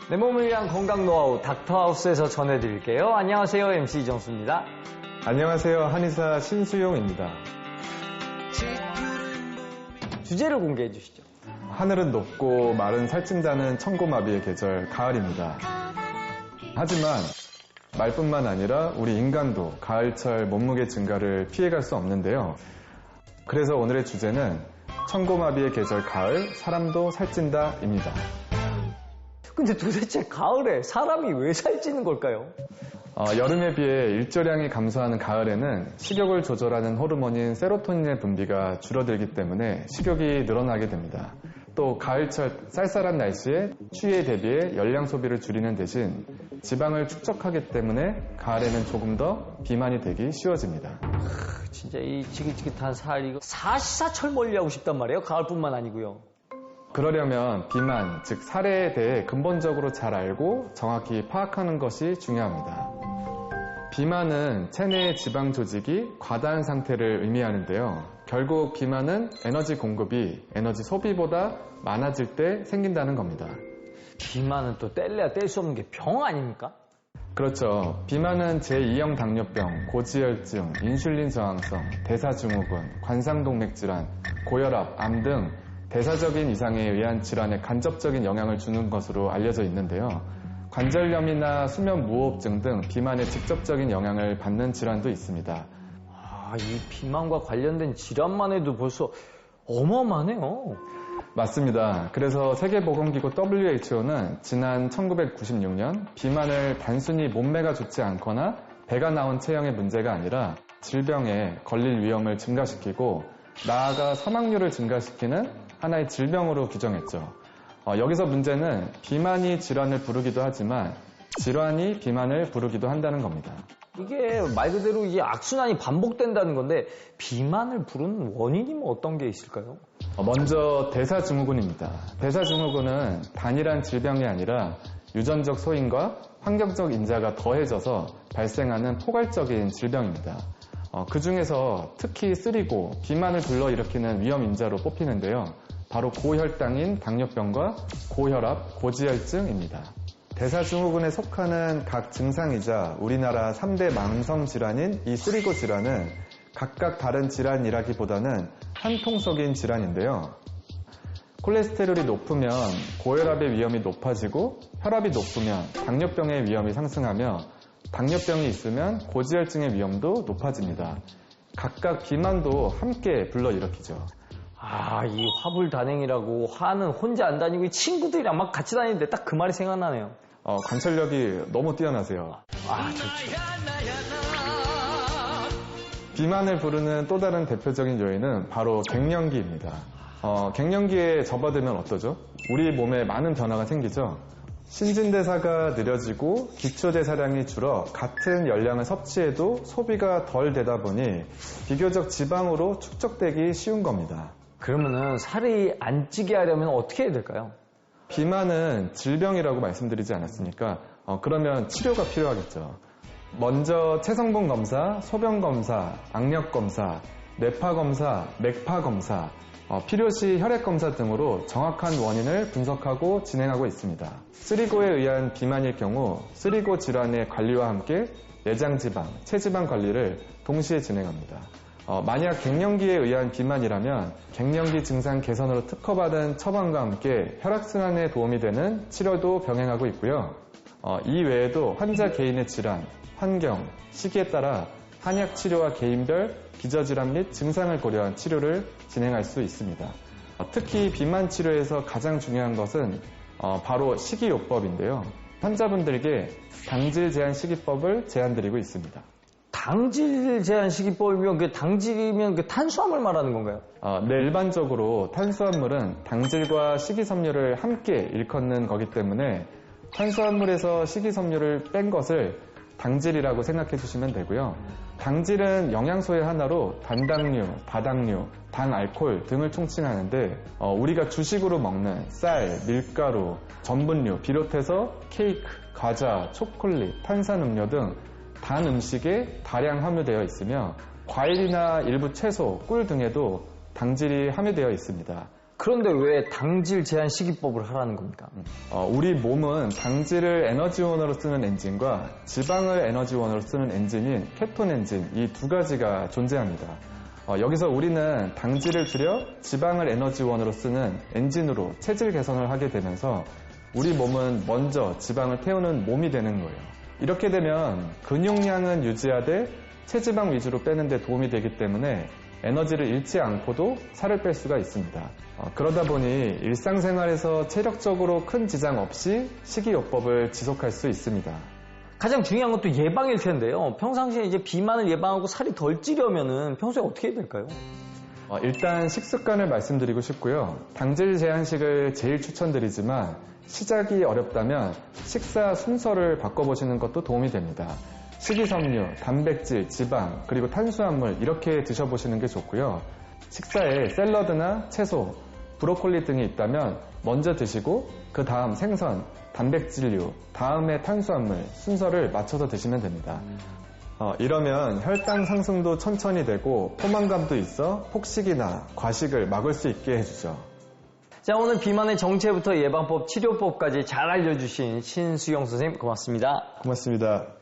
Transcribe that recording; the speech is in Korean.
내 몸을 위한 건강 노하우 닥터하우스에서 전해드릴게요. 안녕하세요. MC 이정수입니다. 안녕하세요. 한의사 신수용입니다. 주제를 공개해 주시죠. 하늘은 높고 마른 살찐다는 천고마비의 계절 가을입니다. 하지만 말뿐만 아니라 우리 인간도 가을철 몸무게 증가를 피해갈 수 없는데요. 그래서 오늘의 주제는 천고마비의 계절 가을, 사람도 살찐다입니다. 근데 도대체 가을에 사람이 왜 살찌는 걸까요? 여름에 비해 일조량이 감소하는 가을에는 식욕을 조절하는 호르몬인 세로토닌의 분비가 줄어들기 때문에 식욕이 늘어나게 됩니다. 또 가을철 쌀쌀한 날씨에 추위에 대비해 열량 소비를 줄이는 대신 지방을 축적하기 때문에 가을에는 조금 더 비만이 되기 쉬워집니다. 진짜 이 지긋지긋한 살 이거 사시사철 멀리하고 싶단 말이에요. 가을뿐만 아니고요. 그러려면 비만, 즉 살에 대해 근본적으로 잘 알고 정확히 파악하는 것이 중요합니다. 비만은 체내의 지방 조직이 과다한 상태를 의미하는데요. 결국 비만은 에너지 공급이 에너지 소비보다 많아질 때 생긴다는 겁니다. 비만은 또 뗄래야 뗄 수 없는 게 병 아닙니까? 그렇죠. 비만은 제2형 당뇨병, 고지혈증, 인슐린 저항성, 대사증후군, 관상동맥질환, 고혈압, 암 등 대사적인 이상에 의한 질환에 간접적인 영향을 주는 것으로 알려져 있는데요. 관절염이나 수면 무호흡증 등 비만에 직접적인 영향을 받는 질환도 있습니다. 이 비만과 관련된 질환만 해도 벌써 어마어마하네요. 맞습니다. 그래서 세계보건기구 WHO는 지난 1996년 비만을 단순히 몸매가 좋지 않거나 배가 나온 체형의 문제가 아니라 질병에 걸릴 위험을 증가시키고 나아가 사망률을 증가시키는 하나의 질병으로 규정했죠. 여기서 문제는 비만이 질환을 부르기도 하지만 질환이 비만을 부르기도 한다는 겁니다. 이게 말 그대로 이게 악순환이 반복된다는 건데 비만을 부르는 원인이 어떤 게 있을까요? 먼저 대사증후군입니다. 대사증후군은 단일한 질병이 아니라 유전적 소인과 환경적 인자가 더해져서 발생하는 포괄적인 질병입니다. 그 중에서 특히 쓰리고 비만을 불러일으키는 위험 인자로 뽑히는데요. 바로 고혈당인 당뇨병과 고혈압, 고지혈증입니다. 대사증후군에 속하는 각 증상이자 우리나라 3대 만성질환인 이 쓰리고 질환은 각각 다른 질환이라기보다는 한통속인 질환인데요. 콜레스테롤이 높으면 고혈압의 위험이 높아지고 혈압이 높으면 당뇨병의 위험이 상승하며 당뇨병이 있으면 고지혈증의 위험도 높아집니다. 각각 비만도 함께 불러일으키죠. 이 화불단행이라고 화는 혼자 안 다니고 친구들이랑 막 같이 다니는데 딱 그 말이 생각나네요. 관찰력이 너무 뛰어나세요. 좋죠. 비만을 부르는 또 다른 대표적인 요인은 바로 갱년기입니다. 갱년기에 접어들면 어떠죠? 우리 몸에 많은 변화가 생기죠? 신진대사가 느려지고 기초대사량이 줄어 같은 열량을 섭취해도 소비가 덜 되다 보니 비교적 지방으로 축적되기 쉬운 겁니다. 그러면은 살이 안 찌게 하려면 어떻게 해야 될까요? 비만은 질병이라고 말씀드리지 않았습니까? 그러면 치료가 필요하겠죠. 먼저 체성분 검사, 소변 검사, 악력 검사, 뇌파 검사, 맥파 검사, 필요시 혈액 검사 등으로 정확한 원인을 분석하고 진행하고 있습니다. 쓰리고에 의한 비만일 경우 쓰리고 질환의 관리와 함께 내장지방, 체지방 관리를 동시에 진행합니다. 만약 갱년기에 의한 비만이라면 갱년기 증상 개선으로 특허받은 처방과 함께 혈액순환에 도움이 되는 치료도 병행하고 있고요. 이 외에도 환자 개인의 질환, 환경, 시기에 따라 한약 치료와 개인별 기저질환 및 증상을 고려한 치료를 진행할 수 있습니다. 특히 비만 치료에서 가장 중요한 것은 바로 식이요법인데요. 환자분들에게 당질 제한 식이법을 제안드리고 있습니다. 당질 제한 식이법이면 당질이면 탄수화물 말하는 건가요? 네, 일반적으로 탄수화물은 당질과 식이섬유를 함께 일컫는 거기 때문에 탄수화물에서 식이섬유를 뺀 것을 당질이라고 생각해 주시면 되고요. 당질은 영양소의 하나로 단당류, 다당류, 당알코올 등을 총칭하는데 우리가 주식으로 먹는 쌀, 밀가루, 전분류 비롯해서 케이크, 과자, 초콜릿, 탄산음료 등 단 음식에 다량 함유되어 있으며 과일이나 일부 채소, 꿀 등에도 당질이 함유되어 있습니다. 그런데 왜 당질 제한 시기법을 하라는 겁니까? 우리 몸은 당질을 에너지원으로 쓰는 엔진과 지방을 에너지원으로 쓰는 엔진인 케톤 엔진 이 두 가지가 존재합니다. 여기서 우리는 당질을 줄여 지방을 에너지원으로 쓰는 엔진으로 체질 개선을 하게 되면서 우리 몸은 먼저 지방을 태우는 몸이 되는 거예요. 이렇게 되면 근육량은 유지하되 체지방 위주로 빼는 데 도움이 되기 때문에 에너지를 잃지 않고도 살을 뺄 수가 있습니다. 그러다 보니 일상생활에서 체력적으로 큰 지장 없이 식이요법을 지속할 수 있습니다. 가장 중요한 것도 예방일 텐데요. 평상시에 이제 비만을 예방하고 살이 덜 찌려면은 평소에 어떻게 해야 될까요? 일단 식습관을 말씀드리고 싶고요. 당질 제한식을 제일 추천드리지만 시작이 어렵다면 식사 순서를 바꿔보시는 것도 도움이 됩니다. 식이섬유, 단백질, 지방, 그리고 탄수화물 이렇게 드셔보시는 게 좋고요. 식사에 샐러드나 채소, 브로콜리 등이 있다면 먼저 드시고 그 다음 생선, 단백질류, 다음에 탄수화물 순서를 맞춰서 드시면 됩니다. 이러면 혈당 상승도 천천히 되고 포만감도 있어 폭식이나 과식을 막을 수 있게 해주죠. 자, 오늘 비만의 정체부터 예방법, 치료법까지 잘 알려주신 신수영 선생님 고맙습니다. 고맙습니다.